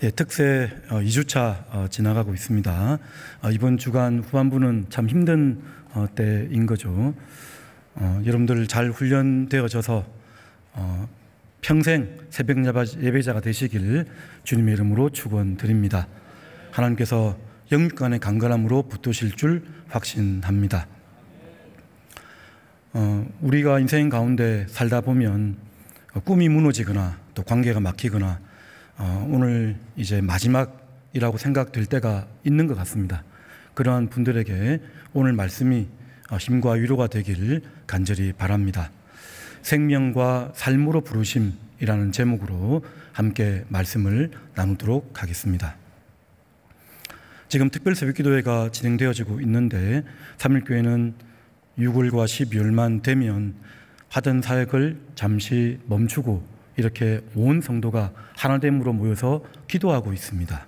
예, 특세 2주차 지나가고 있습니다. 이번 주간 후반부는 참 힘든 때인 거죠. 여러분들 잘 훈련되어져서 평생 새벽 예배자가 되시길 주님의 이름으로 축원드립니다. 하나님께서 영육간의 강건함으로 붙드실 줄 확신합니다. 우리가 인생 가운데 살다 보면 꿈이 무너지거나 또 관계가 막히거나 오늘 이제 마지막이라고 생각될 때가 있는 것 같습니다. 그러한 분들에게 오늘 말씀이 힘과 위로가 되길 간절히 바랍니다. 생명과 삶으로 부르심이라는 제목으로 함께 말씀을 나누도록 하겠습니다. 지금 특별 새벽기도회가 진행되어지고 있는데 3일교회는 6월과 12월만 되면 하던 사역을 잠시 멈추고 이렇게 온 성도가 하나됨으로 모여서 기도하고 있습니다.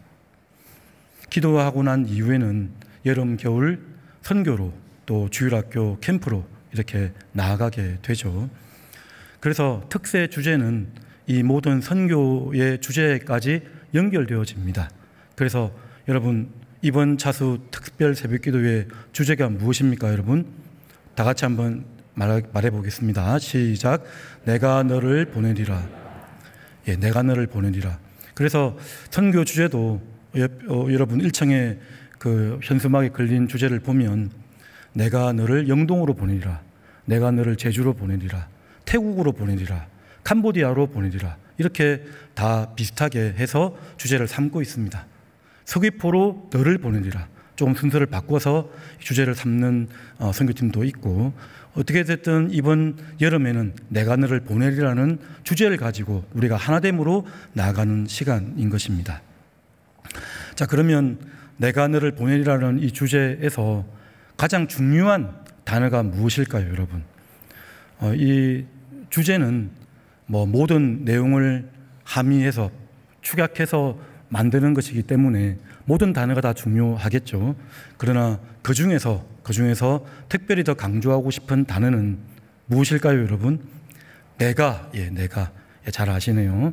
기도하고 난 이후에는 여름, 겨울 선교로 또 주일학교 캠프로 이렇게 나아가게 되죠. 그래서 특세 주제는 이 모든 선교의 주제까지 연결되어집니다. 그래서 여러분 이번 차수 특별 새벽기도의 주제가 무엇입니까? 여러분 다 같이 한번 말해 보겠습니다. 시작. 내가 너를 보내리라. 예, 내가 너를 보내리라. 그래서 선교 주제도 여러분 일청의 그 현수막에 걸린 주제를 보면 내가 너를 영동으로 보내리라, 내가 너를 제주로 보내리라, 태국으로 보내리라, 캄보디아로 보내리라, 이렇게 다 비슷하게 해서 주제를 삼고 있습니다. 서귀포로 너를 보내리라, 조금 순서를 바꿔서 주제를 삼는 선교팀도 있고, 어떻게 됐든 이번 여름에는 내가 너를 보내리라는 주제를 가지고 우리가 하나됨으로 나아가는 시간인 것입니다. 자, 그러면 내가 너를 보내리라는 이 주제에서 가장 중요한 단어가 무엇일까요, 여러분? 이 주제는 모든 내용을 함의해서 축약해서 만드는 것이기 때문에 모든 단어가 다 중요하겠죠. 그러나 그 중에서 특별히 더 강조하고 싶은 단어는 무엇일까요, 여러분? 내가 잘 아시네요.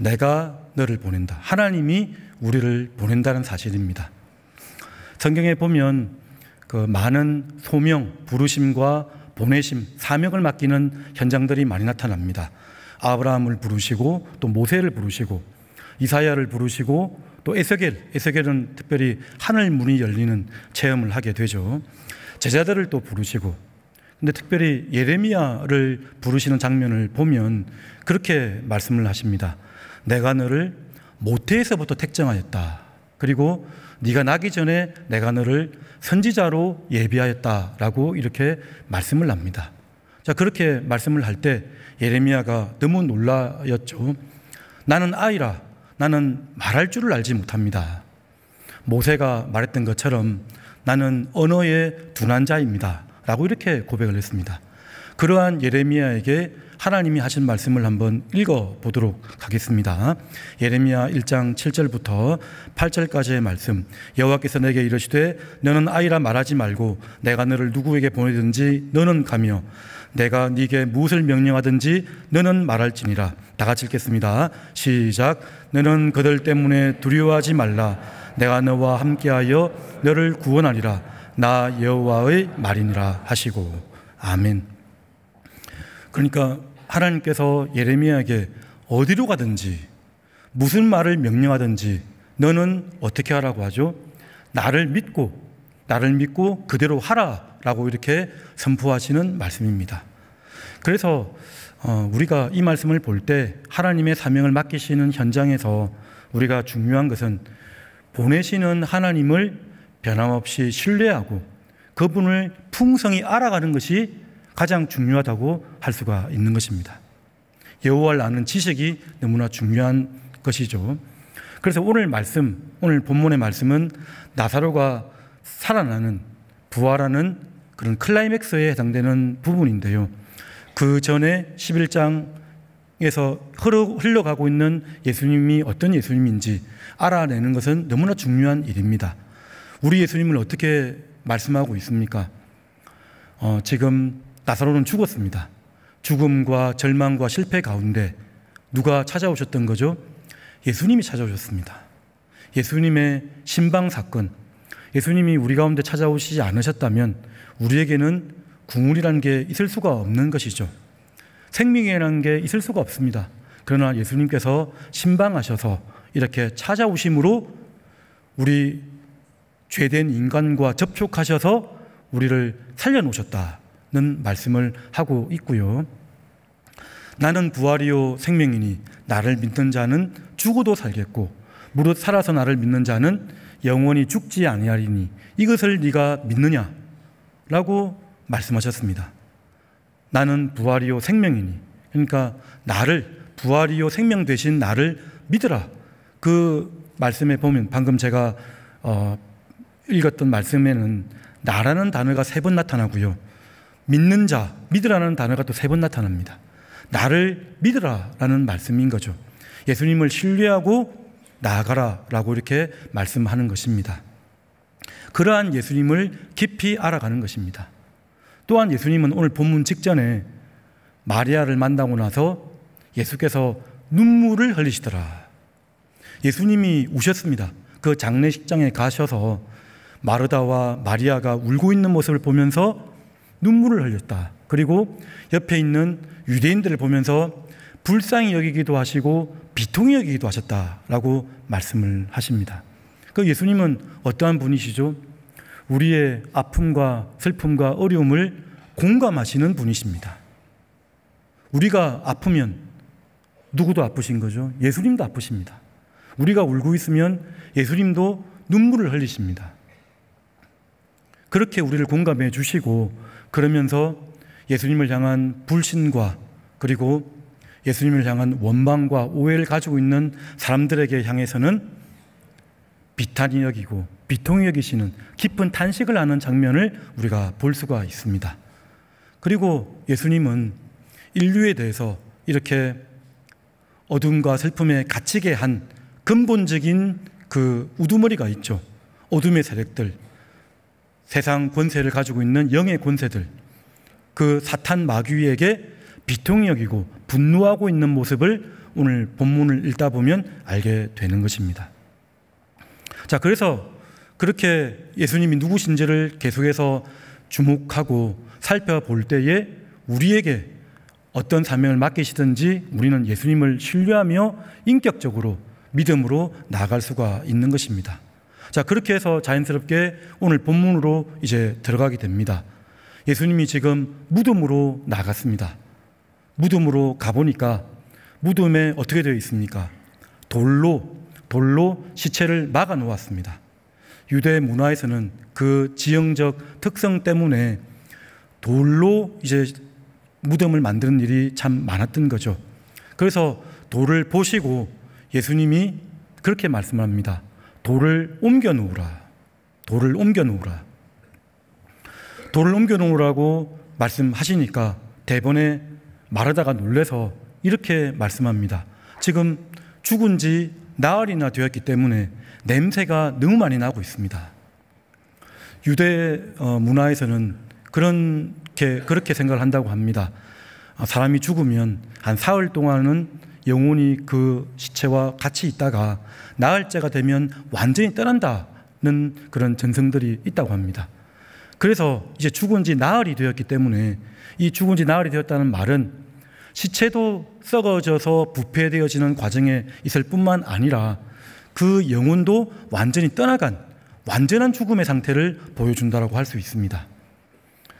내가 너를 보낸다. 하나님이 우리를 보낸다는 사실입니다. 성경에 보면 그 많은 소명, 부르심과 보내심, 사명을 맡기는 현장들이 많이 나타납니다. 아브라함을 부르시고 또 모세를 부르시고 이사야를 부르시고 또 에스겔은 특별히 하늘 문이 열리는 체험을 하게 되죠. 제자들을 또 부르시고, 근데 특별히 예레미야를 부르시는 장면을 보면 그렇게 말씀을 하십니다. 내가 너를 모태에서부터 택정하였다. 그리고 네가 나기 전에 내가 너를 선지자로 예비하였다라고 이렇게 말씀을 합니다. 자, 그렇게 말씀을 할 때 예레미야가 너무 놀라였죠. 나는 아이라, 나는 말할 줄을 알지 못합니다. 모세가 말했던 것처럼 나는 언어의 둔한 자입니다 라고 이렇게 고백을 했습니다. 그러한 예레미야에게 하나님이 하신 말씀을 한번 읽어보도록 하겠습니다. 예레미야 1장 7절부터 8절까지의 말씀. 여호와께서 내게 이르시되 너는 아이라 말하지 말고 내가 너를 누구에게 보내든지 너는 가며 내가 네게 무엇을 명령하든지 너는 말할지니라. 다 같이 읽겠습니다. 시작. 너는 그들 때문에 두려워하지 말라. 내가 너와 함께하여 너를 구원하리라. 나 여호와의 말이니라 하시고. 아멘. 그러니까 하나님께서 예레미야에게 어디로 가든지 무슨 말을 명령하든지 너는 어떻게 하라고 하죠? 나를 믿고 그대로 하라라고 이렇게 선포하시는 말씀입니다. 그래서 우리가 이 말씀을 볼 때 하나님의 사명을 맡기시는 현장에서 우리가 중요한 것은 보내시는 하나님을 변함없이 신뢰하고 그분을 풍성히 알아가는 것이 가장 중요하다고 할 수가 있는 것입니다. 여호와를 아는 지식이 너무나 중요한 것이죠. 그래서 오늘 본문의 말씀은 나사로가 살아나는, 부활하는 그런 클라이맥스에 해당되는 부분인데요. 그 전에 11장에서 흘러가고 있는 예수님이 어떤 예수님인지 알아내는 것은 너무나 중요한 일입니다. 우리 예수님을 어떻게 말씀하고 있습니까? 지금 나사로는 죽었습니다. 죽음과 절망과 실패 가운데 누가 찾아오셨던 거죠? 예수님이 찾아오셨습니다. 예수님의 신방 사건, 예수님이 우리 가운데 찾아오시지 않으셨다면 우리에게는 국물이라는 게 있을 수가 없는 것이죠. 생명이라는 게 있을 수가 없습니다. 그러나 예수님께서 신방하셔서 이렇게 찾아오심으로 우리 죄된 인간과 접촉하셔서 우리를 살려놓으셨다는 말씀을 하고 있고요. 나는 부활이요 생명이니 나를 믿는 자는 죽어도 살겠고 무릇 살아서 나를 믿는 자는 영원히 죽지 아니하리니 이것을 네가 믿느냐? 라고 말씀하셨습니다. 나는 부활이요 생명이니, 그러니까 나를, 부활이요 생명 되신 나를 믿으라. 그 말씀에 보면 방금 제가 읽었던 말씀에는 나라는 단어가 3번 나타나고요, 믿는 자, 믿으라는 단어가 또 3번 나타납니다. 나를 믿으라라는 말씀인 거죠. 예수님을 신뢰하고 나아가라 라고 이렇게 말씀하는 것입니다. 그러한 예수님을 깊이 알아가는 것입니다. 또한 예수님은 오늘 본문 직전에 마리아를 만나고 나서 예수께서 눈물을 흘리시더라. 예수님이 우셨습니다. 그 장례식장에 가셔서 마르다와 마리아가 울고 있는 모습을 보면서 눈물을 흘렸다. 그리고 옆에 있는 유대인들을 보면서 불쌍히 여기기도 하시고 비통히 여기기도 하셨다라고 말씀을 하십니다. 그 예수님은 어떠한 분이시죠? 우리의 아픔과 슬픔과 어려움을 공감하시는 분이십니다. 우리가 아프면 누구도 아프신 거죠? 예수님도 아프십니다. 우리가 울고 있으면 예수님도 눈물을 흘리십니다. 그렇게 우리를 공감해 주시고 그러면서 예수님을 향한 불신과 그리고 예수님을 향한 원망과 오해를 가지고 있는 사람들에게 향해서는 비탄히 여기고 비통히 여기시는 깊은 탄식을 하는 장면을 우리가 볼 수가 있습니다. 그리고 예수님은 인류에 대해서 이렇게 어둠과 슬픔에 갇히게 한 근본적인 그 우두머리가 있죠. 어둠의 세력들, 세상 권세를 가지고 있는 영의 권세들, 그 사탄 마귀에게 비통히 여기고 분노하고 있는 모습을 오늘 본문을 읽다 보면 알게 되는 것입니다. 자, 그래서 그렇게 예수님이 누구신지를 계속해서 주목하고 살펴볼 때에 우리에게 어떤 사명을 맡기시든지 우리는 예수님을 신뢰하며 인격적으로 믿음으로 나아갈 수가 있는 것입니다. 자, 그렇게 해서 자연스럽게 오늘 본문으로 이제 들어가게 됩니다. 예수님이 지금 무덤으로 나갔습니다. 무덤으로 가보니까 무덤에 어떻게 되어 있습니까? 돌로 시체를 막아 놓았습니다. 유대 문화에서는 그 지형적 특성 때문에 돌로 이제 무덤을 만드는 일이 참 많았던 거죠. 그래서 돌을 보시고 예수님이 그렇게 말씀합니다. 돌을 옮겨 놓으라. 돌을 옮겨 놓으라. 돌을 옮겨 놓으라고 말씀하시니까 대번에 마르다가 놀라서 이렇게 말씀합니다. 지금 죽은 지 나흘이나 되었기 때문에 냄새가 너무 많이 나고 있습니다. 유대 문화에서는 그렇게 생각을 한다고 합니다. 사람이 죽으면 한 사흘 동안은 영혼이 그 시체와 같이 있다가 나흘째가 되면 완전히 떠난다는 그런 전승들이 있다고 합니다. 그래서 이제 죽은 지 나흘이 되었기 때문에 이 죽은 지 나흘이 되었다는 말은 시체도 썩어져서 부패되어지는 과정에 있을 뿐만 아니라 그 영혼도 완전히 떠나간 완전한 죽음의 상태를 보여준다고 할 수 있습니다.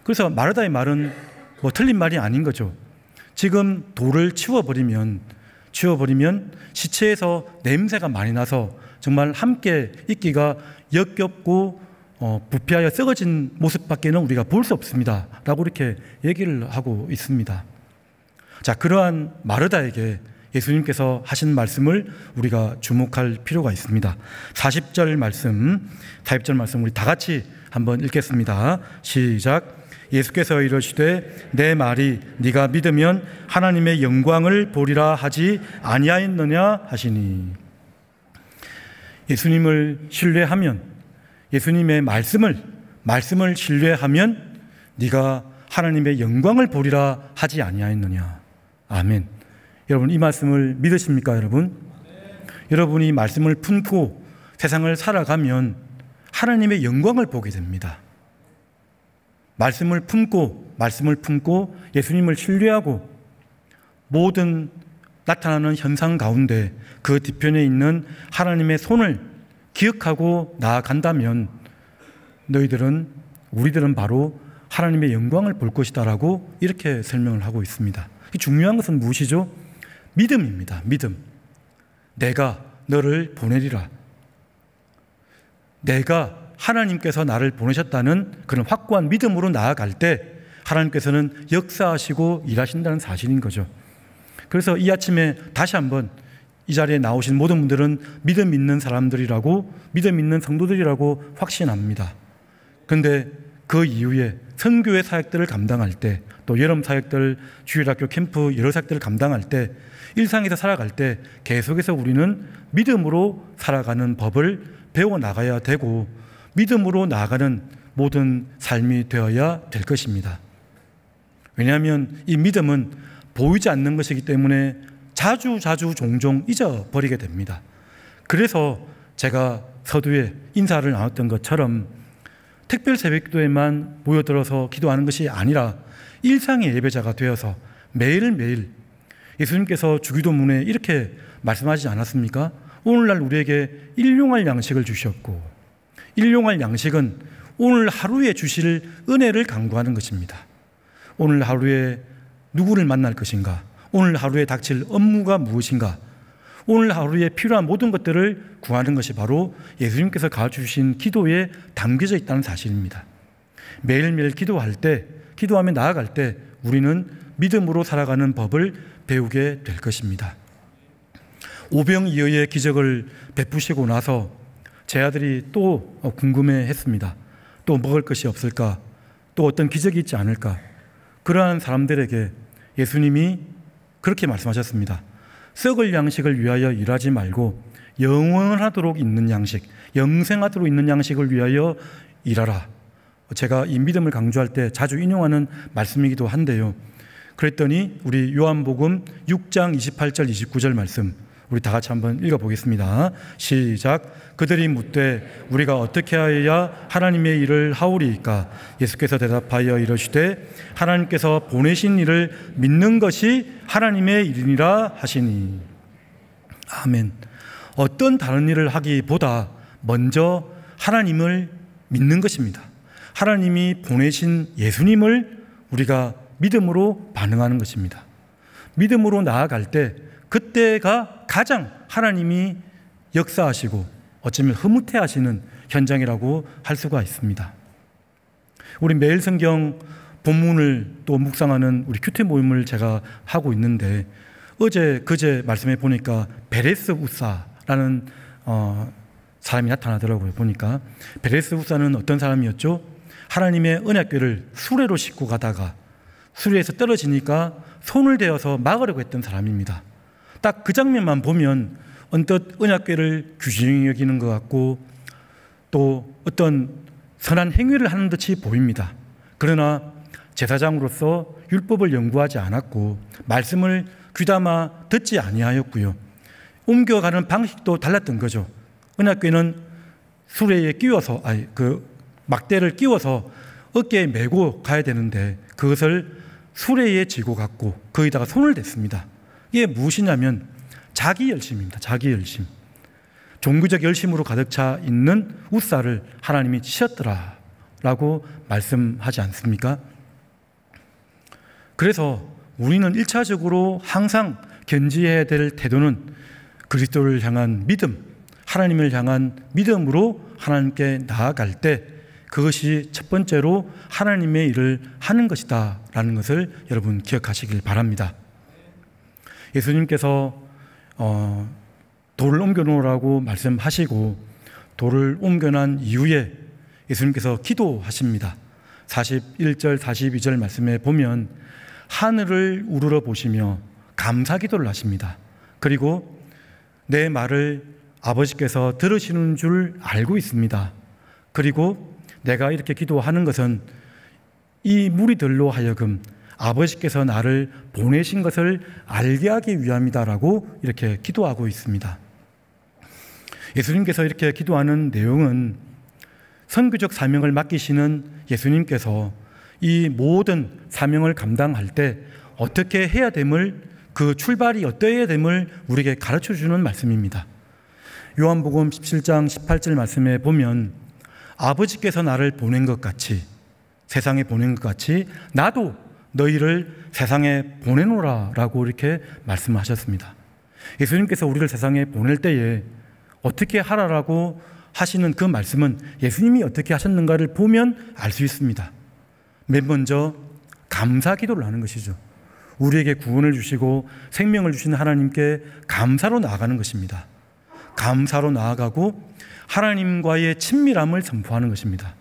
그래서 마르다의 말은 뭐 틀린 말이 아닌 거죠. 지금 돌을 치워버리면 시체에서 냄새가 많이 나서 정말 함께 있기가 역겹고 부패하여 썩어진 모습밖에는 우리가 볼 수 없습니다 라고 이렇게 얘기를 하고 있습니다. 자, 그러한 마르다에게 예수님께서 하신 말씀을 우리가 주목할 필요가 있습니다. 40절 말씀 우리 다 같이 한번 읽겠습니다. 시작. 예수께서 이르시되 내 말이 네가 믿으면 하나님의 영광을 보리라 하지 아니하였느냐 하시니. 예수님을 신뢰하면, 예수님의 말씀을 신뢰하면 네가 하나님의 영광을 보리라 하지 아니하였느냐. 아멘. 여러분, 이 말씀을 믿으십니까, 여러분? 여러분이 말씀을 품고 세상을 살아가면 하나님의 영광을 보게 됩니다. 말씀을 품고 예수님을 신뢰하고 모든 나타나는 현상 가운데 그 뒤편에 있는 하나님의 손을 기억하고 나아간다면 우리들은 바로 하나님의 영광을 볼 것이다라고 이렇게 설명을 하고 있습니다. 중요한 것은 무엇이죠? 믿음입니다. 믿음. 내가 너를 보내리라. 내가 하나님께서 나를 보내셨다는 그런 확고한 믿음으로 나아갈 때 하나님께서는 역사하시고 일하신다는 사실인 거죠. 그래서 이 아침에 다시 한번 이 자리에 나오신 모든 분들은 믿음 있는 사람들이라고, 믿음 있는 성도들이라고 확신합니다. 그런데 그 이후에 선교회 사역들을 감당할 때, 또 여름 사역들, 주일학교 캠프 여러 사역들을 감당할 때, 일상에서 살아갈 때 계속해서 우리는 믿음으로 살아가는 법을 배워나가야 되고 믿음으로 나아가는 모든 삶이 되어야 될 것입니다. 왜냐하면 이 믿음은 보이지 않는 것이기 때문에 자주 종종 잊어버리게 됩니다. 그래서 제가 서두에 인사를 나눴던 것처럼 특별 새벽기도에만 모여들어서 기도하는 것이 아니라 일상의 예배자가 되어서 매일매일 예수님께서 주기도문에 이렇게 말씀하지 않았습니까? 오늘날 우리에게 일용할 양식을 주셨고, 일용할 양식은 오늘 하루에 주실 은혜를 강구하는 것입니다. 오늘 하루에 누구를 만날 것인가? 오늘 하루에 닥칠 업무가 무엇인가? 오늘 하루에 필요한 모든 것들을 구하는 것이 바로 예수님께서 가르쳐주신 기도에 담겨져 있다는 사실입니다. 매일매일 기도하며 나아갈 때 우리는 믿음으로 살아가는 법을 배우게 될 것입니다. 오병이어의 기적을 베푸시고 나서 제 아들이 또 궁금해했습니다. 또 먹을 것이 없을까? 또 어떤 기적이 있지 않을까? 그러한 사람들에게 예수님이 그렇게 말씀하셨습니다. 썩을 양식을 위하여 일하지 말고 영원하도록 있는 양식, 영생하도록 있는 양식을 위하여 일하라. 제가 이 믿음을 강조할 때 자주 인용하는 말씀이기도 한데요. 그랬더니 우리 요한복음 6장 28절 29절 말씀 우리 다 같이 한번 읽어보겠습니다. 시작. 그들이 묻되 우리가 어떻게 하여야 하나님의 일을 하오리이까? 예수께서 대답하여 이르시되 하나님께서 보내신 일을 믿는 것이 하나님의 일이니라 하시니. 아멘. 어떤 다른 일을 하기보다 먼저 하나님을 믿는 것입니다. 하나님이 보내신 예수님을 우리가 믿음으로 반응하는 것입니다. 믿음으로 나아갈 때 그때가 가장 하나님이 역사하시고 어쩌면 흐뭇해하시는 현장이라고 할 수가 있습니다. 우리 매일 성경 본문을 또 묵상하는 우리 큐티 모임을 제가 하고 있는데 그제 말씀해 보니까 베레스 우사라는 사람이 나타나더라고요. 보니까 베레스 우사는 어떤 사람이었죠? 하나님의 언약궤를 수레로 싣고 가다가 수레에서 떨어지니까 손을 대어서 막으려고 했던 사람입니다. 딱 그 장면만 보면 언뜻 언약궤를 귀중히 여기는 것 같고 또 어떤 선한 행위를 하는 듯이 보입니다. 그러나 제사장으로서 율법을 연구하지 않았고 말씀을 귀담아 듣지 아니하였고요. 옮겨가는 방식도 달랐던 거죠. 언약궤는 수레에 끼워서 막대를 끼워서 어깨에 메고 가야 되는데 그것을 수레에 지고 갔고 거기다가 손을 댔습니다. 이게 무엇이냐면 자기 열심입니다. 자기 열심. 종교적 열심으로 가득 차 있는 우사를 하나님이 치셨더라 라고 말씀하지 않습니까? 그래서 우리는 1차적으로 항상 견지해야 될 태도는 그리스도를 향한 믿음, 하나님을 향한 믿음으로 하나님께 나아갈 때 그것이 첫 번째로 하나님의 일을 하는 것이다 라는 것을 여러분 기억하시길 바랍니다. 예수님께서 돌을 옮겨놓으라고 말씀하시고 돌을 옮겨난 이후에 예수님께서 기도하십니다. 41절 42절 말씀에 보면 하늘을 우러러 보시며 감사 기도를 하십니다. 그리고 내 말을 아버지께서 들으시는 줄 알고 있습니다. 그리고 내가 이렇게 기도하는 것은 이 무리들로 하여금 아버지께서 나를 보내신 것을 알게 하기 위함이다라고 이렇게 기도하고 있습니다. 예수님께서 이렇게 기도하는 내용은 선교적 사명을 맡기시는 예수님께서 이 모든 사명을 감당할 때 어떻게 해야 됨을, 그 출발이 어떠해야 됨을 우리에게 가르쳐 주는 말씀입니다. 요한복음 17장 18절 말씀에 보면 아버지께서 나를 보낸 것 같이, 세상에 보낸 것 같이 나도 너희를 세상에 보내노라 라고 이렇게 말씀하셨습니다. 예수님께서 우리를 세상에 보낼 때에 어떻게 하라라고 하시는 그 말씀은 예수님이 어떻게 하셨는가를 보면 알 수 있습니다. 맨 먼저 감사 기도를 하는 것이죠. 우리에게 구원을 주시고 생명을 주신 하나님께 감사로 나아가는 것입니다. 감사로 나아가고 하나님과의 친밀함을 선포하는 것입니다.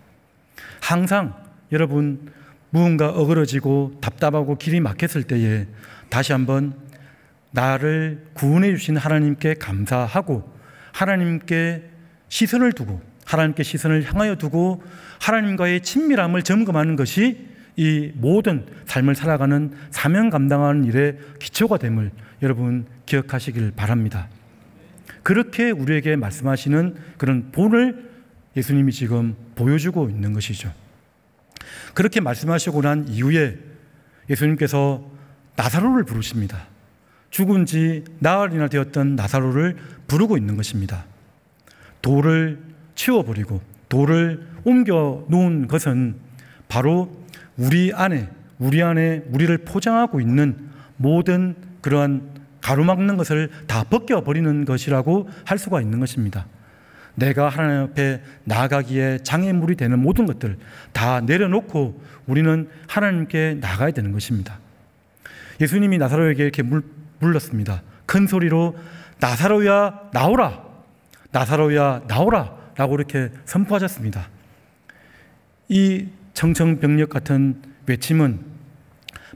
항상 여러분 무언가 어그러지고 답답하고 길이 막혔을 때에 다시 한번 나를 구원해 주신 하나님께 감사하고 하나님께 시선을 두고, 하나님께 시선을 향하여 두고 하나님과의 친밀함을 점검하는 것이 이 모든 삶을 살아가는 사명 감당하는 일의 기초가 됨을 여러분 기억하시길 바랍니다. 그렇게 우리에게 말씀하시는 그런 본을 예수님이 지금 보여주고 있는 것이죠. 그렇게 말씀하시고 난 이후에 예수님께서 나사로를 부르십니다. 죽은 지 나흘이나 되었던 나사로를 부르고 있는 것입니다. 돌을 치워버리고 돌을 옮겨 놓은 것은 바로 우리 안에 우리를 포장하고 있는 모든 그러한 가로막는 것을 다 벗겨버리는 것이라고 할 수가 있는 것입니다. 내가 하나님 앞에 나아가기에 장애물이 되는 모든 것들 다 내려놓고 우리는 하나님께 나가야 되는 것입니다. 예수님이 나사로에게 이렇게 불렀습니다. 큰 소리로 나사로야 나오라, 나사로야 나오라 라고 이렇게 선포하셨습니다. 이 청천벽력 같은 외침은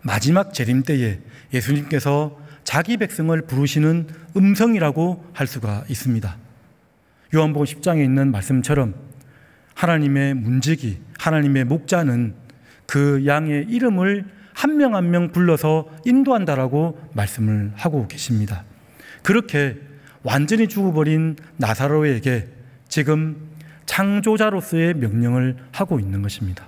마지막 재림 때에 예수님께서 자기 백성을 부르시는 음성이라고 할 수가 있습니다. 요한복음 10장에 있는 말씀처럼 하나님의 문지기, 하나님의 목자는 그 양의 이름을 한 명 한 명 불러서 인도한다라고 말씀을 하고 계십니다. 그렇게 완전히 죽어버린 나사로에게 지금 창조자로서의 명령을 하고 있는 것입니다.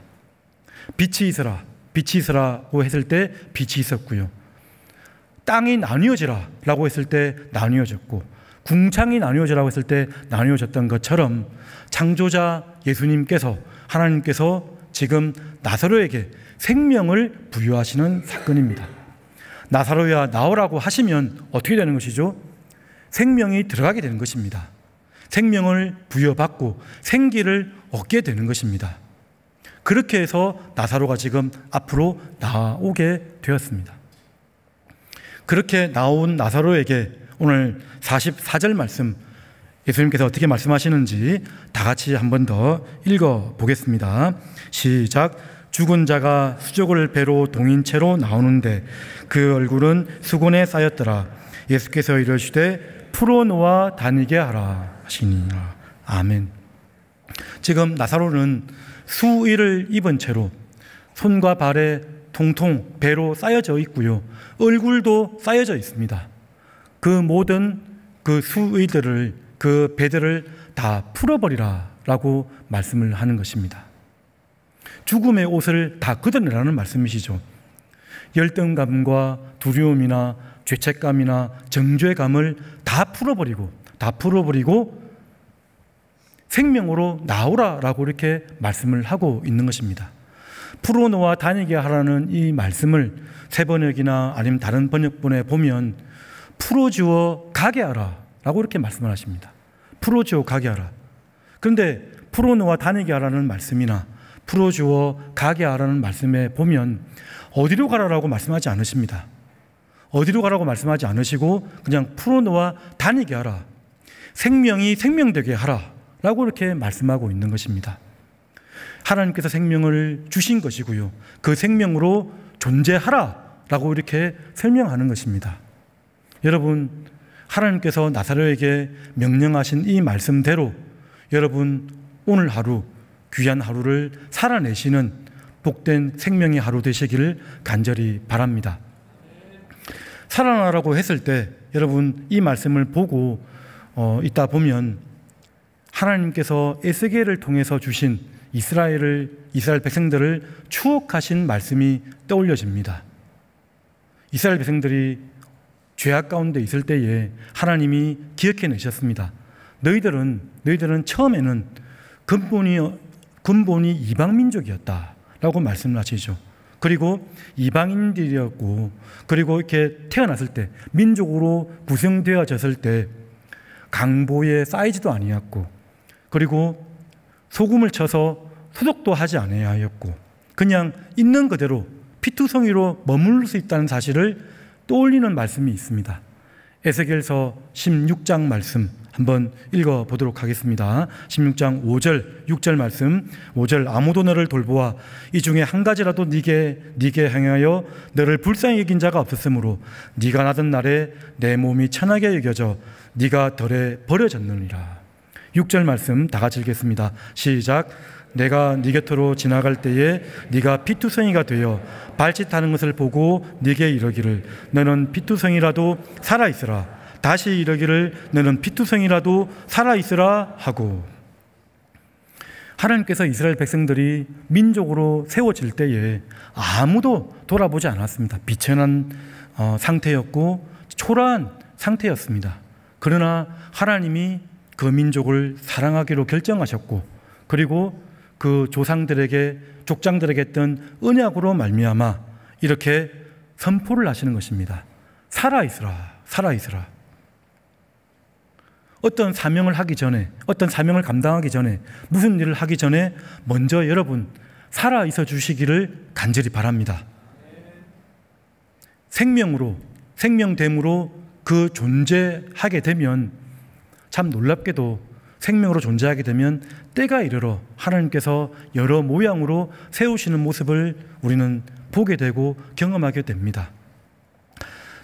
빛이 있으라, 빛이 있으라고 했을 때 빛이 있었고요. 땅이 나뉘어지라 라고 했을 때 나뉘어졌고, 궁창이 나뉘어지라고 했을 때 나뉘어졌던 것처럼 창조자 예수님께서, 하나님께서 지금 나사로에게 생명을 부여하시는 사건입니다. 나사로야 나오라고 하시면 어떻게 되는 것이죠? 생명이 들어가게 되는 것입니다. 생명을 부여받고 생기를 얻게 되는 것입니다. 그렇게 해서 나사로가 지금 앞으로 나오게 되었습니다. 그렇게 나온 나사로에게 오늘 44절 말씀, 예수님께서 어떻게 말씀하시는지 다 같이 한 번 더 읽어보겠습니다. 시작. 죽은 자가 수족을 배로 동인 채로 나오는데 그 얼굴은 수건에 쌓였더라. 예수께서 이르시되 풀어놓아 다니게 하라 하시니라. 아멘. 지금 나사로는 수의를 입은 채로 손과 발에 통통 배로 쌓여져 있고요, 얼굴도 쌓여져 있습니다. 그 모든 그 수의들을, 그 배들을 다 풀어버리라 라고 말씀을 하는 것입니다. 죽음의 옷을 다 걷어내라는 말씀이시죠. 열등감과 두려움이나 죄책감이나 정죄감을 다 풀어버리고 생명으로 나오라라고 이렇게 말씀을 하고 있는 것입니다. 풀어놓아 다니게 하라는 이 말씀을 새 번역이나 아니면 다른 번역본에 보면 풀어주어 가게 하라라고 이렇게 말씀을 하십니다. 풀어주어 가게 하라. 그런데 풀어놓아 다니게 하라는 말씀이나 풀어주어 가게 하라는 말씀에 보면 어디로 가라라고 말씀하지 않으십니다. 어디로 가라고 말씀하지 않으시고 그냥 풀어놓아 다니게 하라, 생명이 생명되게 하라 라고 이렇게 말씀하고 있는 것입니다. 하나님께서 생명을 주신 것이고요, 그 생명으로 존재하라 라고 이렇게 설명하는 것입니다. 여러분, 하나님께서 나사로에게 명령하신 이 말씀대로 여러분 오늘 하루, 귀한 하루를 살아내시는 복된 생명의 하루 되시기를 간절히 바랍니다. 살아나라고 했을 때 여러분 이 말씀을 보고 있다 보면 하나님께서 에스겔을 통해서 주신 이스라엘 백성들을 추억하신 말씀이 떠올려집니다. 이스라엘 백성들이 죄악 가운데 있을 때에 하나님이 기억해내셨습니다. 너희들은 처음에는 근본이 이방 민족이었다라고 말씀을 하시죠. 그리고 이방인들이었고, 그리고 이렇게 태어났을 때, 민족으로 구성되어졌을 때 강보에 쌓이지도 아니었고, 그리고 소금을 쳐서 소독도 하지 아니하였고, 그냥 있는 그대로 피투성이로 머물 수 있다는 사실을 떠올리는 말씀이 있습니다. 에스겔서 16장 말씀 한번 읽어보도록 하겠습니다. 16장 5절, 6절 말씀. 5절, 아무도 너를 돌보아 이 중에 한 가지라도 네게 행하여 너를 불쌍히 여긴 자가 없었으므로 네가 나던 날에 내 몸이 천하게 여겨져 네가 덜에 버려졌느니라. 6절 말씀 다 같이 읽겠습니다. 시작. 내가 네 곁으로 지나갈 때에 네가 피투성이가 되어 발짓하는 것을 보고 네게 이르기를 너는 피투성이라도 살아있으라. 다시 이르기를 너는 피투성이라도 살아있으라 하고, 하나님께서 이스라엘 백성들이 민족으로 세워질 때에 아무도 돌아보지 않았습니다. 비천한 상태였고 초라한 상태였습니다. 그러나 하나님이 그 민족을 사랑하기로 결정하셨고, 그리고 그 족장들에게 했던 언약으로 말미암아 이렇게 선포를 하시는 것입니다. 살아있으라, 살아있으라. 어떤 사명을 하기 전에, 어떤 사명을 감당하기 전에, 무슨 일을 하기 전에 먼저 여러분 살아있어 주시기를 간절히 바랍니다. 생명됨으로 그 존재하게 되면, 참 놀랍게도 생명으로 존재하게 되면 때가 이르러 하나님께서 여러 모양으로 세우시는 모습을 우리는 보게 되고 경험하게 됩니다.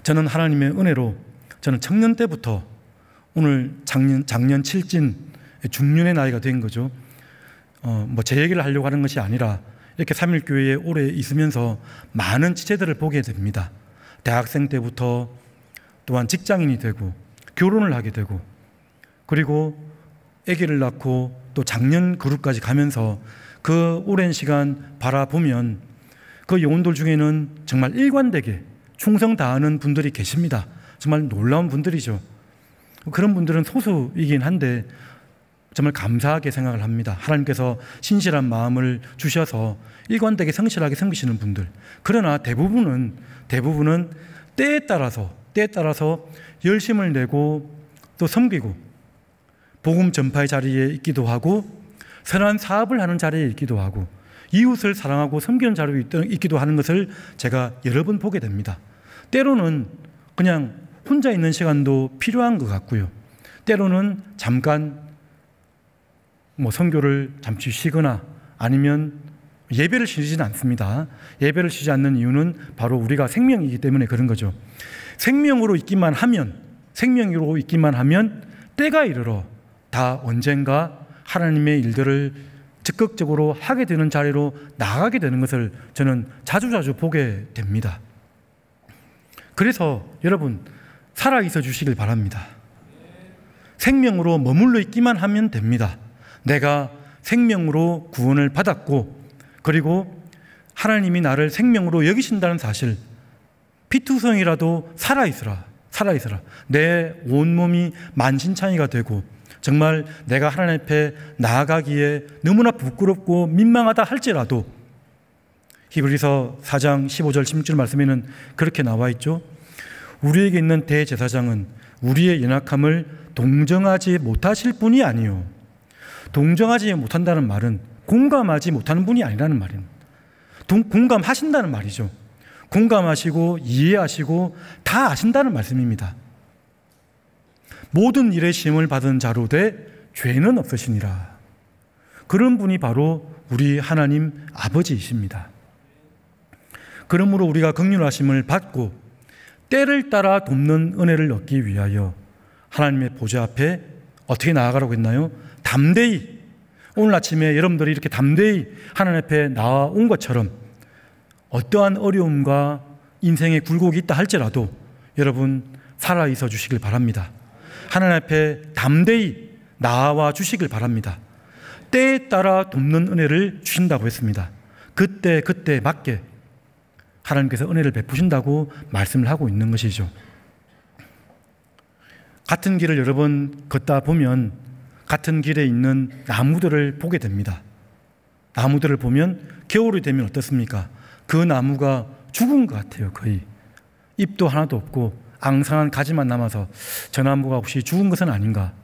저는 하나님의 은혜로, 저는 청년 때부터 오늘 작년 칠진 중년의 나이가 된 거죠. 제 얘기를 하려고 하는 것이 아니라 이렇게 삼일교회에 오래 있으면서 많은 지체들을 보게 됩니다. 대학생 때부터 또한 직장인이 되고 결혼을 하게 되고, 그리고 아기를 낳고 또 작년 그룹까지 가면서 그 오랜 시간 바라보면 그 영혼들 중에는 정말 일관되게 충성 다하는 분들이 계십니다. 정말 놀라운 분들이죠. 그런 분들은 소수이긴 한데 정말 감사하게 생각을 합니다. 하나님께서 신실한 마음을 주셔서 일관되게 성실하게 섬기시는 분들. 그러나 대부분은 때에 따라서 열심을 내고 또 섬기고 복음 전파의 자리에 있기도 하고 선한 사업을 하는 자리에 있기도 하고 이웃을 사랑하고 섬기는 자리에 있기도 하는 것을 제가 여러 번 보게 됩니다. 때로는 그냥 혼자 있는 시간도 필요한 것 같고요. 때로는 잠깐 선교를 잠시 쉬거나 아니면 예배를 쉬지는 않습니다. 예배를 쉬지 않는 이유는 바로 우리가 생명이기 때문에 그런 거죠. 생명으로 있기만 하면 때가 이르러 다 언젠가 하나님의 일들을 적극적으로 하게 되는 자리로 나가게 되는 것을 저는 자주 보게 됩니다. 그래서 여러분 살아있어 주시길 바랍니다. 생명으로 머물러 있기만 하면 됩니다. 내가 생명으로 구원을 받았고, 그리고 하나님이 나를 생명으로 여기신다는 사실, 피투성이라도 살아있으라. 내 온몸이 만신창이가 되고 정말 내가 하나님 앞에 나아가기에 너무나 부끄럽고 민망하다 할지라도, 히브리서 4장 15절 16절 말씀에는 그렇게 나와 있죠. 우리에게 있는 대제사장은 우리의 연약함을 동정하지 못하실 분이 아니요, 동정하지 못한다는 말은 공감하지 못하는 분이 아니라는 말입니다. 공감하신다는 말이죠. 공감하시고 이해하시고 다 아신다는 말씀입니다. 모든 일에 시험을 받은 자로 돼 죄는 없으시니라. 그런 분이 바로 우리 하나님 아버지이십니다. 그러므로 우리가 긍휼하심을 받고 때를 따라 돕는 은혜를 얻기 위하여 하나님의 보좌 앞에 어떻게 나아가라고 했나요? 담대히, 오늘 아침에 여러분들이 이렇게 담대히 하나님 앞에 나온 것처럼 어떠한 어려움과 인생의 굴곡이 있다 할지라도 여러분 살아있어 주시길 바랍니다. 하나님 앞에 담대히 나와 주시길 바랍니다. 때에 따라 돕는 은혜를 주신다고 했습니다. 그때 맞게 하나님께서 은혜를 베푸신다고 말씀을 하고 있는 것이죠. 같은 길을 여러 번 걷다 보면 같은 길에 있는 나무들을 보게 됩니다. 나무들을 보면 겨울이 되면 어떻습니까? 그 나무가 죽은 것 같아요. 거의 잎도 하나도 없고 앙상한 가지만 남아서 저 나무가 혹시 죽은 것은 아닌가.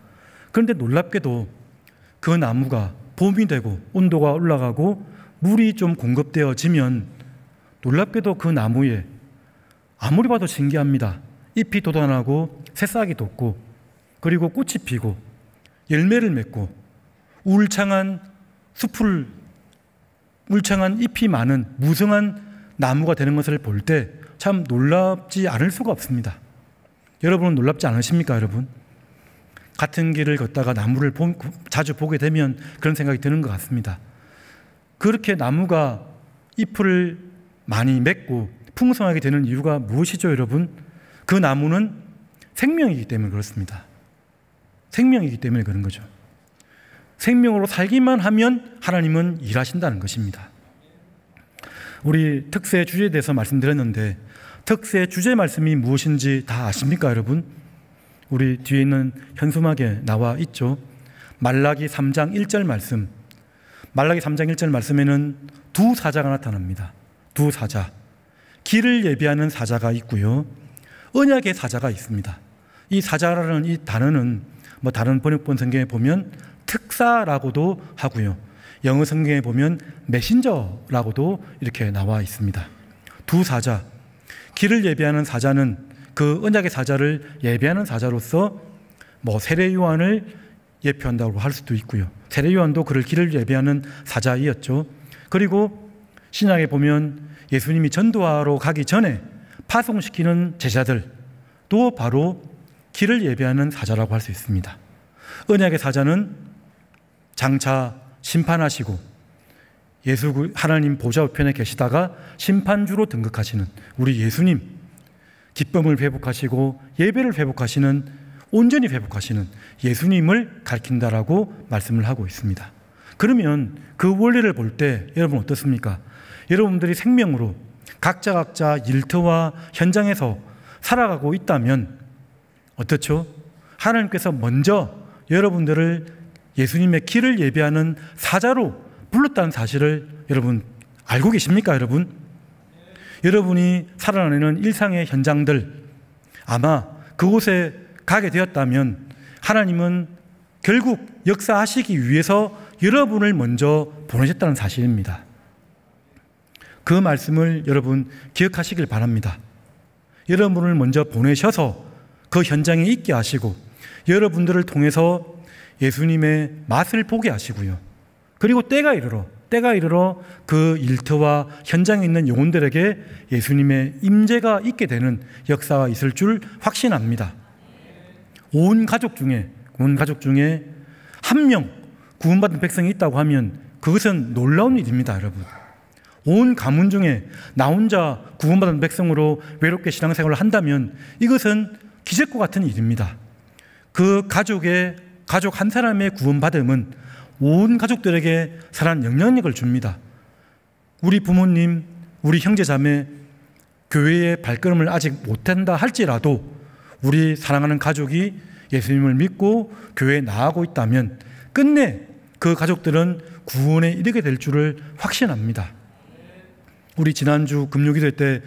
그런데 놀랍게도 그 나무가 봄이 되고 온도가 올라가고 물이 좀 공급되어지면 놀랍게도 그 나무에 아무리 봐도 신기합니다. 잎이 돋아나고 새싹이 돋고 그리고 꽃이 피고 열매를 맺고 울창한 잎이 많은 무성한 나무가 되는 것을 볼 때 참 놀랍지 않을 수가 없습니다. 여러분은 놀랍지 않으십니까, 여러분? 같은 길을 걷다가 나무를 자주 보게 되면 그런 생각이 드는 것 같습니다. 그렇게 나무가 잎을 많이 맺고 풍성하게 되는 이유가 무엇이죠, 여러분? 그 나무는 생명이기 때문에 그렇습니다. 생명이기 때문에 그런 거죠. 생명으로 살기만 하면 하나님은 일하신다는 것입니다. 우리 특세 주제에 대해서 말씀드렸는데 특세 주제 말씀이 무엇인지 다 아십니까, 여러분? 우리 뒤에 있는 현수막에 나와 있죠. 말라기 3장 1절 말씀. 말라기 3장 1절 말씀에는 두 사자가 나타납니다. 두 사자. 길을 예비하는 사자가 있고요. 언약의 사자가 있습니다. 이 사자라는 이 단어는 다른 번역본 성경에 보면 특사라고도 하고요. 영어 성경에 보면 메신저라고도 이렇게 나와 있습니다. 두 사자. 길을 예비하는 사자는 그 언약의 사자를 예비하는 사자로서 세례 요한을 예표한다고 할 수도 있고요. 세례 요한도 그를 길을 예비하는 사자이었죠. 그리고 신약에 보면 예수님이 전도하러 가기 전에 파송시키는 제자들도 바로 길을 예비하는 사자라고 할 수 있습니다. 언약의 사자는 장차 심판하시고 하나님 보좌 우편에 계시다가 심판주로 등극하시는 우리 예수님, 기쁨을 회복하시고 예배를 회복하시는, 온전히 회복하시는 예수님을 가리킨다라고 말씀을 하고 있습니다. 그러면 그 원리를 볼 때 여러분 어떻습니까? 여러분들이 생명으로 각자 일터와 현장에서 살아가고 있다면 어떻죠? 하나님께서 먼저 여러분들을 예수님의 길을 예비하는 사자로 불렀다는 사실을 여러분 알고 계십니까, 여러분? 여러분이 살아내는 일상의 현장들, 아마 그곳에 가게 되었다면 하나님은 결국 역사하시기 위해서 여러분을 먼저 보내셨다는 사실입니다. 그 말씀을 여러분 기억하시길 바랍니다. 여러분을 먼저 보내셔서 그 현장에 있게 하시고 여러분들을 통해서 예수님의 맛을 보게 하시고요. 그리고 때가 이르러 그 일터와 현장에 있는 영혼들에게 예수님의 임재가 있게 되는 역사가 있을 줄 확신합니다. 온 가족 중에 한 명 구원받은 백성이 있다고 하면 그것은 놀라운 일입니다, 여러분. 온 가문 중에 나 혼자 구원받은 백성으로 외롭게 신앙생활을 한다면 이것은 기적과 같은 일입니다. 그 가족 한 사람의 구원받음은 온 가족들에게 선한 영향력을 줍니다. 우리 부모님, 우리 형제자매, 교회의 발걸음을 아직 못한다 할지라도 우리 사랑하는 가족이 예수님을 믿고 교회에 나아가고 있다면 끝내 그 가족들은 구원에 이르게 될 줄을 확신합니다. 우리 지난주 금요기도 때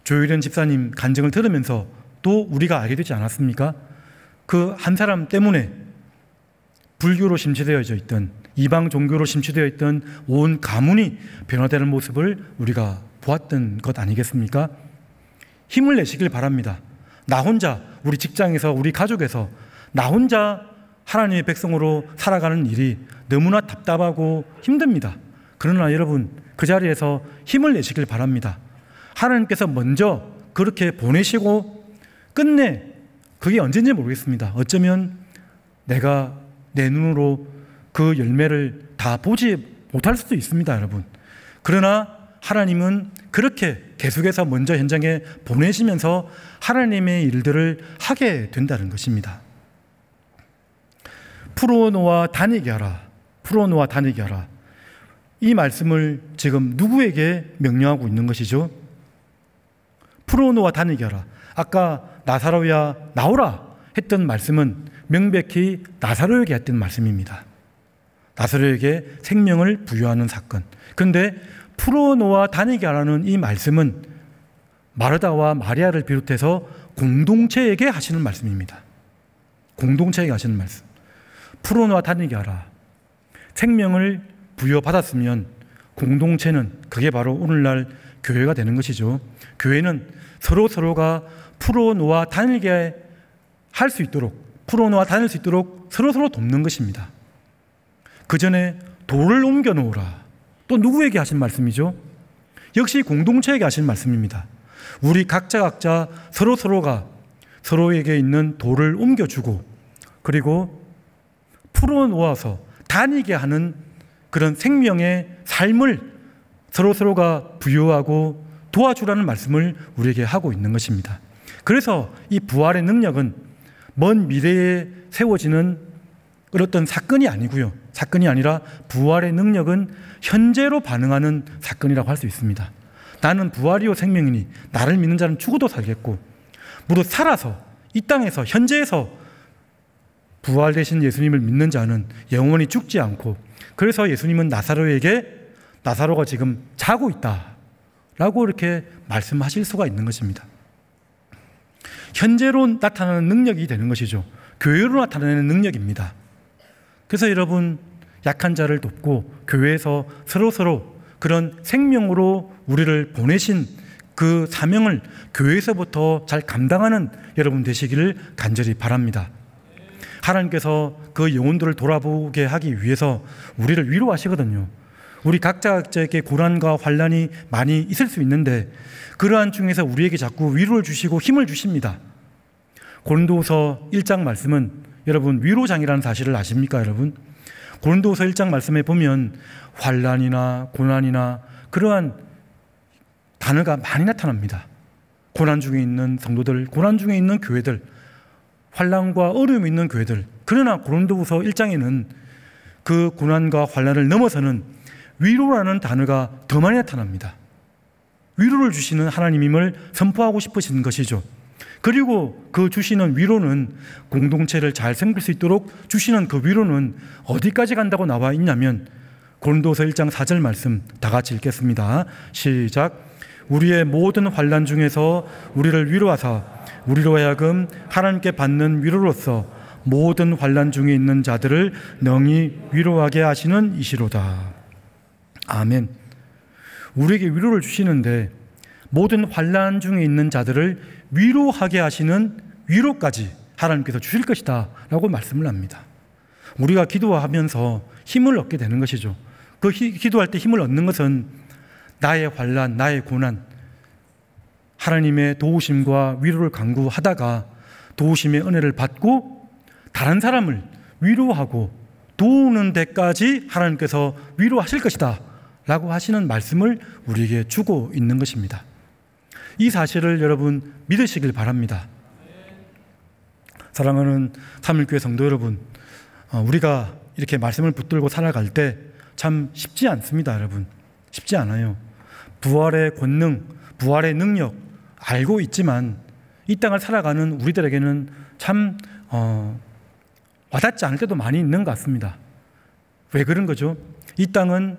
조일현 집사님 간증을 들으면서 또 우리가 알게 되지 않았습니까? 그 한 사람 때문에 불교로 심취되어 있던, 이방 종교로 심취되어 있던 온 가문이 변화되는 모습을 우리가 보았던 것 아니겠습니까? 힘을 내시길 바랍니다. 나 혼자, 우리 직장에서, 우리 가족에서 나 혼자 하나님의 백성으로 살아가는 일이 너무나 답답하고 힘듭니다. 그러나 여러분, 그 자리에서 힘을 내시길 바랍니다. 하나님께서 먼저 그렇게 보내시고 끝내, 그게 언제인지 모르겠습니다. 어쩌면 내가 내 눈으로 그 열매를 다 보지 못할 수도 있습니다, 여러분. 그러나 하나님은 그렇게 계속해서 먼저 현장에 보내시면서 하나님의 일들을 하게 된다는 것입니다. 풀어놓아 다니게 하라. 풀어놓아 다니게 하라. 이 말씀을 지금 누구에게 명령하고 있는 것이죠? 풀어놓아 다니게 하라. 아까 나사로야 나오라 했던 말씀은 명백히 나사로에게 했던 말씀입니다. 나사로에게 생명을 부여하는 사건. 그런데 풀어놓아 다니게 하라는 이 말씀은 마르다와 마리아를 비롯해서 공동체에게 하시는 말씀입니다. 공동체에게 하시는 말씀. 풀어놓아 다니게 하라. 생명을 부여받았으면 공동체는 그게 바로 오늘날 교회가 되는 것이죠. 교회는 서로가 풀어놓아 다니게 할 수 있도록, 풀어놓아 다닐 수 있도록 서로 돕는 것입니다. 그 전에 돌을 옮겨 놓으라. 또 누구에게 하신 말씀이죠? 역시 공동체에게 하신 말씀입니다. 우리 각자 서로가 서로에게 있는 돌을 옮겨주고 그리고 풀어놓아서 다니게 하는 그런 생명의 삶을 서로가 부여하고 도와주라는 말씀을 우리에게 하고 있는 것입니다. 그래서 이 부활의 능력은 먼 미래에 세워지는 어떤 사건이 아니고요. 사건이 아니라 부활의 능력은 현재로 반응하는 사건이라고 할 수 있습니다. 나는 부활이요 생명이니 나를 믿는 자는 죽어도 살겠고, 무릇 살아서 이 땅에서 현재에서 부활되신 예수님을 믿는 자는 영원히 죽지 않고, 그래서 예수님은 나사로가 지금 자고 있다 라고 이렇게 말씀하실 수가 있는 것입니다. 현재로 나타나는 능력이 되는 것이죠. 교회로 나타나는 능력입니다. 그래서 여러분, 약한 자를 돕고 교회에서 서로 그런 생명으로 우리를 보내신 그 사명을 교회에서부터 잘 감당하는 여러분 되시기를 간절히 바랍니다. 하나님께서 그 영혼들을 돌아보게 하기 위해서 우리를 위로하시거든요. 우리 각자에게 고난과 환난이 많이 있을 수 있는데 그러한 중에서 우리에게 자꾸 위로를 주시고 힘을 주십니다. 고린도후서 1장 말씀은 여러분 위로장이라는 사실을 아십니까, 여러분? 고린도후서 1장 말씀에 보면 환난이나 고난이나 그러한 단어가 많이 나타납니다. 고난 중에 있는 성도들, 고난 중에 있는 교회들, 환난과 어려움이 있는 교회들. 그러나 고린도후서 1장에는 그 고난과 환난을 넘어서는 위로라는 단어가 더 많이 나타납니다. 위로를 주시는 하나님임을 선포하고 싶으신 것이죠. 그리고 그 주시는 위로는 공동체를 잘 섬길 수 있도록 주시는 그 위로는 어디까지 간다고 나와 있냐면 고린도서 1장 4절 말씀 다 같이 읽겠습니다. 시작. 우리의 모든 환난 중에서 우리를 위로하사 우리로 하여금 하나님께 받는 위로로서 모든 환난 중에 있는 자들을 능히 위로하게 하시는 이시로다. 아멘. 우리에게 위로를 주시는데 모든 환난 중에 있는 자들을 위로하게 하시는 위로까지 하나님께서 주실 것이다 라고 말씀을 합니다. 우리가 기도하면서 힘을 얻게 되는 것이죠. 그 기도할 때 힘을 얻는 것은 나의 환난, 나의 고난, 하나님의 도우심과 위로를 간구하다가 도우심의 은혜를 받고 다른 사람을 위로하고 도우는 데까지 하나님께서 위로하실 것이다 라고 하시는 말씀을 우리에게 주고 있는 것입니다. 이 사실을 여러분 믿으시길 바랍니다. 사랑하는 삼일교회 성도 여러분, 우리가 이렇게 말씀을 붙들고 살아갈 때 참 쉽지 않습니다. 여러분, 쉽지 않아요. 부활의 권능, 부활의 능력 알고 있지만 이 땅을 살아가는 우리들에게는 참 와닿지 않을 때도 많이 있는 것 같습니다. 왜 그런 거죠? 이 땅은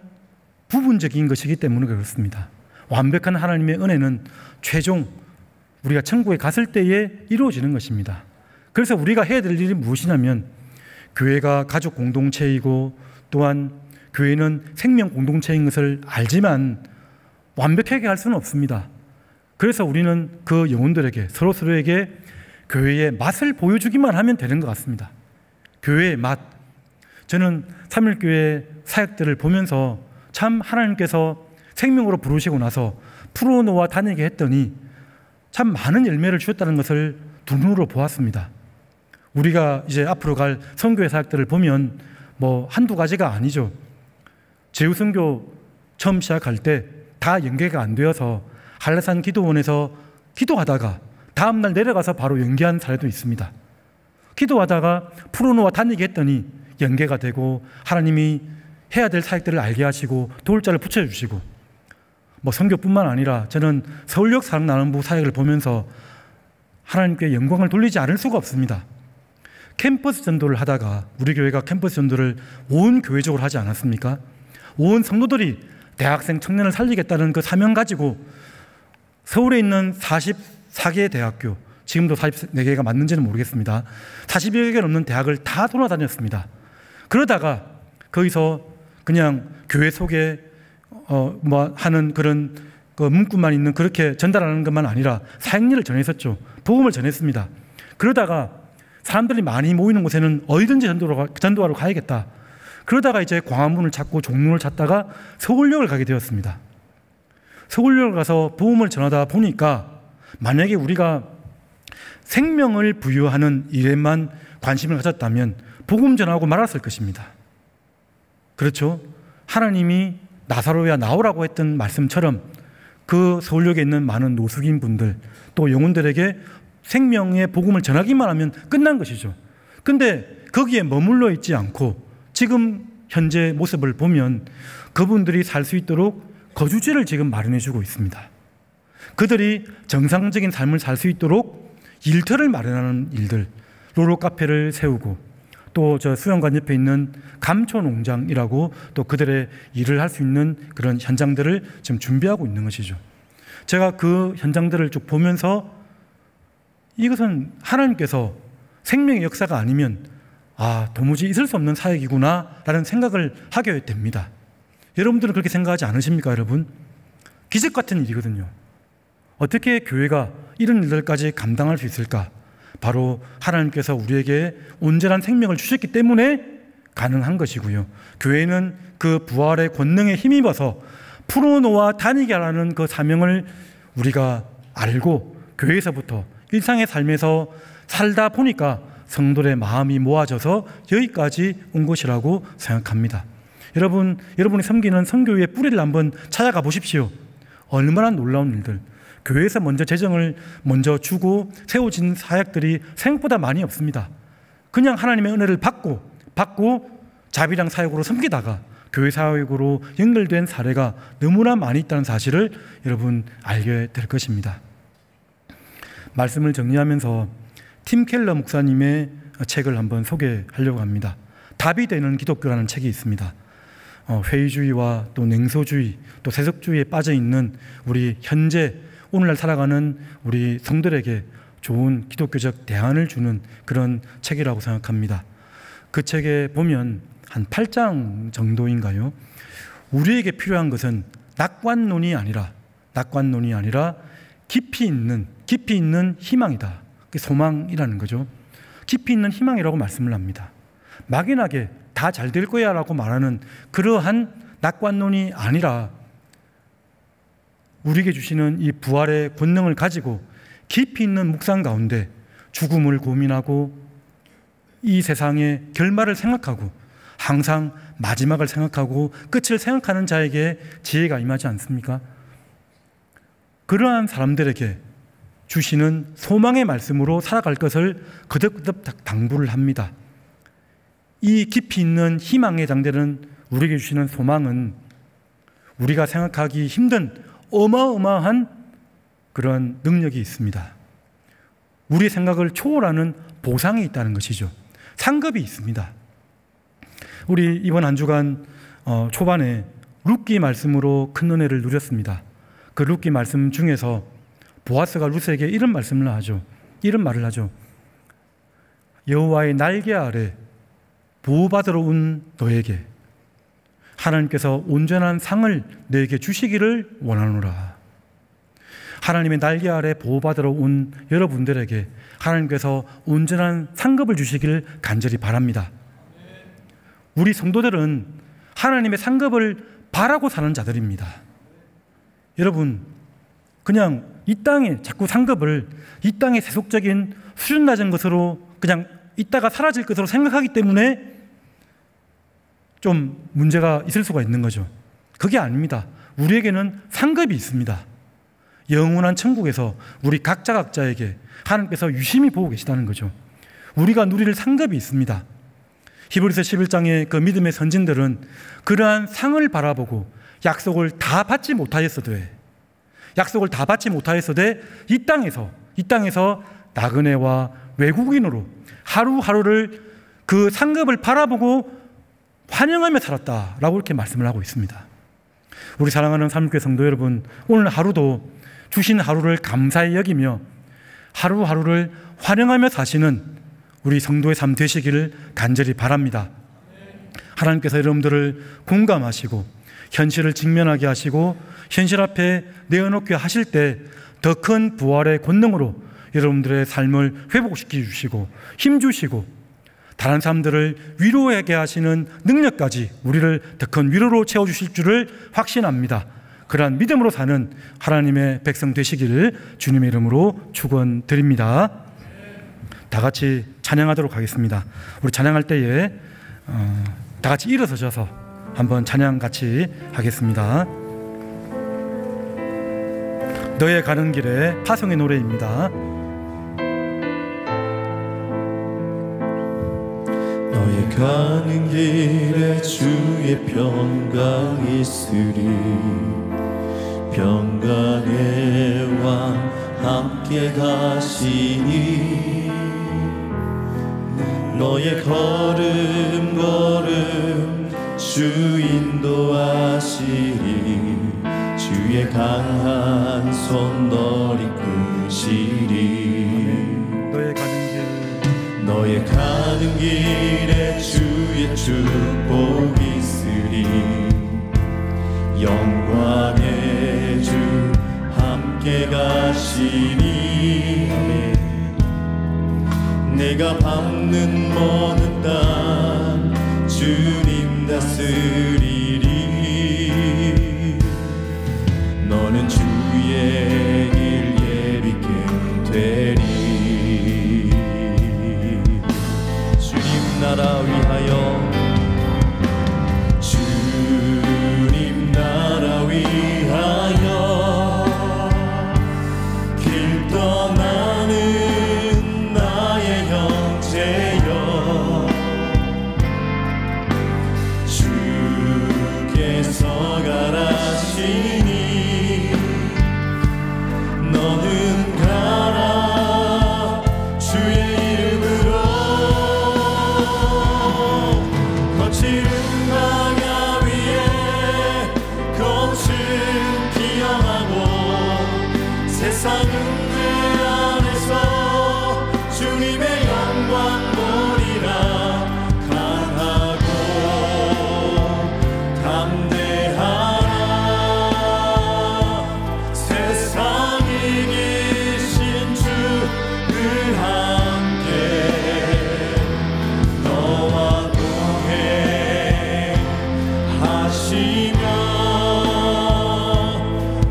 부분적인 것이기 때문에 그렇습니다. 완벽한 하나님의 은혜는 최종 우리가 천국에 갔을 때에 이루어지는 것입니다. 그래서 우리가 해야 될 일이 무엇이냐면 교회가 가족 공동체이고 또한 교회는 생명 공동체인 것을 알지만 완벽하게 할 수는 없습니다. 그래서 우리는 그 영혼들에게 서로에게 교회의 맛을 보여주기만 하면 되는 것 같습니다. 교회의 맛. 저는 삼일교회 사역들을 보면서 참 하나님께서 생명으로 부르시고 나서 풀어놓아 다니게 했더니 참 많은 열매를 주셨다는 것을 두 눈으로 보았습니다. 우리가 이제 앞으로 갈 선교회 사역들을 보면 뭐 한두 가지가 아니죠. 제후선교 처음 시작할 때 다 연계가 안 되어서 한라산 기도원에서 기도하다가 다음날 내려가서 바로 연계한 사례도 있습니다. 기도하다가 풀어놓아 다니게 했더니 연계가 되고 하나님이 해야 될 사역들을 알게 하시고 도울자를 붙여주시고, 뭐 선교뿐만 아니라 저는 서울역 사랑나눔부 사역을 보면서 하나님께 영광을 돌리지 않을 수가 없습니다. 캠퍼스 전도를 하다가 우리 교회가 캠퍼스 전도를 온 교회적으로 하지 않았습니까? 온 성도들이 대학생 청년을 살리겠다는 그 사명 가지고 서울에 있는 44개 대학교, 지금도 44개가 맞는지는 모르겠습니다. 40여 개 넘는 대학을 다 돌아다녔습니다. 그러다가 거기서 그냥 교회 속에 하는 그런 그 문구만 있는 그렇게 전달하는 것만 아니라 사역일을 전했었죠. 복음을 전했습니다. 그러다가 사람들이 많이 모이는 곳에는 어디든지 전도하러 가야겠다. 그러다가 이제 광화문을 찾고 종로를 찾다가 서울역을 가게 되었습니다. 서울역을 가서 복음을 전하다 보니까 만약에 우리가 생명을 부여하는 일에만 관심을 가졌다면 복음 전하고 말았을 것입니다. 그렇죠? 하나님이 나사로야 나오라고 했던 말씀처럼 그 서울역에 있는 많은 노숙인 분들 또 영혼들에게 생명의 복음을 전하기만 하면 끝난 것이죠. 근데 거기에 머물러 있지 않고 지금 현재 모습을 보면 그분들이 살 수 있도록 거주지를 지금 마련해 주고 있습니다. 그들이 정상적인 삶을 살 수 있도록 일터를 마련하는 일들, 롤러 카페를 세우고 또 저 수영관 옆에 있는 감초 농장이라고 또 그들의 일을 할 수 있는 그런 현장들을 지금 준비하고 있는 것이죠. 제가 그 현장들을 쭉 보면서 이것은 하나님께서 생명의 역사가 아니면 도무지 있을 수 없는 사역이구나 라는 생각을 하게 됩니다. 여러분들은 그렇게 생각하지 않으십니까, 여러분? 기적 같은 일이거든요. 어떻게 교회가 이런 일들까지 감당할 수 있을까? 바로 하나님께서 우리에게 온전한 생명을 주셨기 때문에 가능한 것이고요. 교회는 그 부활의 권능에 힘입어서 풀어놓아 다니게 하라는 그 사명을 우리가 알고 교회에서부터 일상의 삶에서 살다 보니까 성도의 마음이 모아져서 여기까지 온 것이라고 생각합니다. 여러분이 섬기는 선교회의 뿌리를 한번 찾아가 보십시오. 얼마나 놀라운 일들. 교회에서 먼저 재정을 먼저 주고 세워진 사역들이 생각보다 많이 없습니다. 그냥 하나님의 은혜를 받고 자비랑 사역으로 섬기다가 교회 사역으로 연결된 사례가 너무나 많이 있다는 사실을 여러분 알게 될 것입니다. 말씀을 정리하면서 팀 켈러 목사님의 책을 한번 소개하려고 합니다. 답이 되는 기독교라는 책이 있습니다. 회의주의와 또 냉소주의 또 세속주의에 빠져있는 우리 현재 오늘날 살아가는 우리 성들에게 좋은 기독교적 대안을 주는 그런 책이라고 생각합니다. 그 책에 보면 한 8장 정도인가요? 우리에게 필요한 것은 낙관론이 아니라 깊이 있는 희망이다. 그게 소망이라는 거죠. 깊이 있는 희망이라고 말씀을 합니다. 막연하게 다 잘 될 거야 라고 말하는 그러한 낙관론이 아니라 우리에게 주시는 이 부활의 권능을 가지고 깊이 있는 묵상 가운데 죽음을 고민하고 이 세상의 결말을 생각하고 항상 마지막을 생각하고 끝을 생각하는 자에게 지혜가 임하지 않습니까? 그러한 사람들에게 주시는 소망의 말씀으로 살아갈 것을 거듭거듭 당부를 합니다. 이 깊이 있는 희망의 장대는 우리에게 주시는 소망은 우리가 생각하기 힘든 어마어마한 그런 능력이 있습니다. 우리의 생각을 초월하는 보상이 있다는 것이죠. 상급이 있습니다. 우리 이번 한 주간 초반에 룻기 말씀으로 큰 은혜를 누렸습니다. 그 룻기 말씀 중에서 보아스가 룻에게 이런 말을 하죠. 여호와의 날개 아래 보호받으러 온 너에게 하나님께서 온전한 상을 내게 주시기를 원하노라. 하나님의 날개 아래 보호받으러 온 여러분들에게 하나님께서 온전한 상급을 주시기를 간절히 바랍니다. 우리 성도들은 하나님의 상급을 바라고 사는 자들입니다. 여러분, 그냥 이 땅에 자꾸 상급을 이 땅의 세속적인 수준 낮은 것으로 그냥 있다가 사라질 것으로 생각하기 때문에 좀 문제가 있을 수가 있는 거죠. 그게 아닙니다. 우리에게는 상급이 있습니다. 영원한 천국에서 우리 각자에게 하나님께서 유심히 보고 계시다는 거죠. 우리가 누릴 상급이 있습니다. 히브리서 11장의 그 믿음의 선진들은 그러한 상을 바라보고 약속을 다 받지 못하였어도 이 땅에서 나그네와 외국인으로 하루하루를 그 상급을 바라보고 환영하며 살았다라고 이렇게 말씀을 하고 있습니다. 우리 사랑하는 삼육교회 성도 여러분, 오늘 하루도 주신 하루를 감사히 여기며 하루하루를 환영하며 사시는 우리 성도의 삶 되시기를 간절히 바랍니다. 하나님께서 여러분들을 공감하시고 현실을 직면하게 하시고 현실 앞에 내어놓게 하실 때 더 큰 부활의 권능으로 여러분들의 삶을 회복시켜 주시고 힘주시고 다른 사람들을 위로하게 하시는 능력까지 우리를 더 큰 위로로 채워주실 줄을 확신합니다. 그러한 믿음으로 사는 하나님의 백성 되시기를 주님의 이름으로 축원드립니다. 다 같이 찬양하도록 하겠습니다. 우리 찬양할 때에 다 같이 일어서셔서 한번 찬양 같이 하겠습니다. 너의 가는 길에 파송의 노래입니다. 너의 가는 길에 주의 평강 있으리. 평강의 왕 함께 가시니 너의 걸음 주 인도하시리. 주의 강한 손 널 이끄시리. 너의 가는 길에 주의 축복 있으리. 영광의 주 함께 가시니 내가 밟는 모든 땅 주님 다스리리. 너는 주의 길 예비케 되리. 주님 나라 위하여 주님 나라 위하여 길 떠나는 나의 형제여 주께서 가라시니 너는 가라 주의 이름으로. 거칠은 강야 위에 꽃을 피어나고 세상은 내 안에서 주님의 영광 보리라. 강하고 담대하라. 세상 이기신 주 늘 함께 너와 동행하시며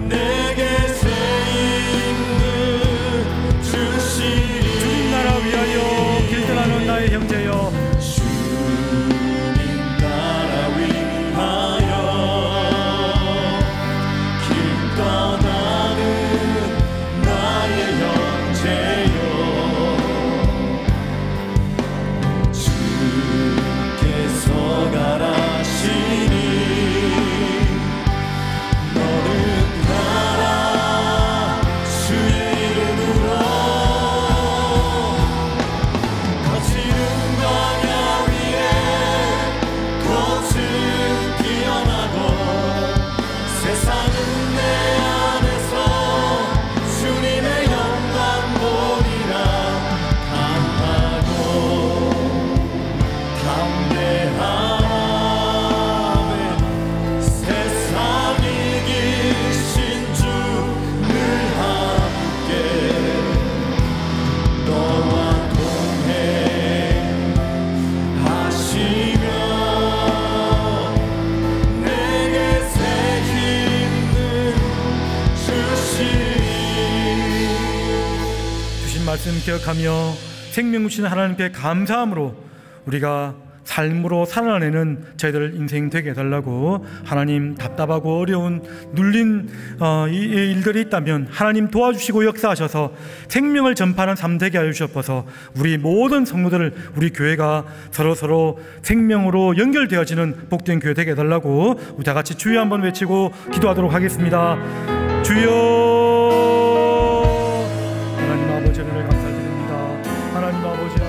내게 새 힘을 주시리. 주님 나라 위하여 길 떠나는 나의 형제여 주님 나라 위하여 길 떠나는 나의 형제여 주께서 가라시니 너는 가라 주의 이름으로. 거칠은 광야 위에 꽃은 피어나고 세상은 내 안에서 주님의 영광 보리라. 강하고 담대함에 세상 이기신 주 늘 함께 너와 동행하시며 내게 새 힘을 주시리. 주신 말씀 기억하며 생명 주신 하나님께 감사함으로 우리가 삶으로 살아내는 저희들 인생 되게 해달라고, 하나님 답답하고 어려운 눌린 이 일들이 있다면 하나님 도와주시고 역사하셔서 생명을 전파하는 삶 되게 하여 주셔서 우리 모든 성도들, 우리 교회가 서로 생명으로 연결되어지는 복된 교회 되게 해달라고 우리 다 같이 주여 한번 외치고 기도하도록 하겠습니다. 주여. 하나님 아버지, 은혜를 감사드립니다. 하나님 아버지,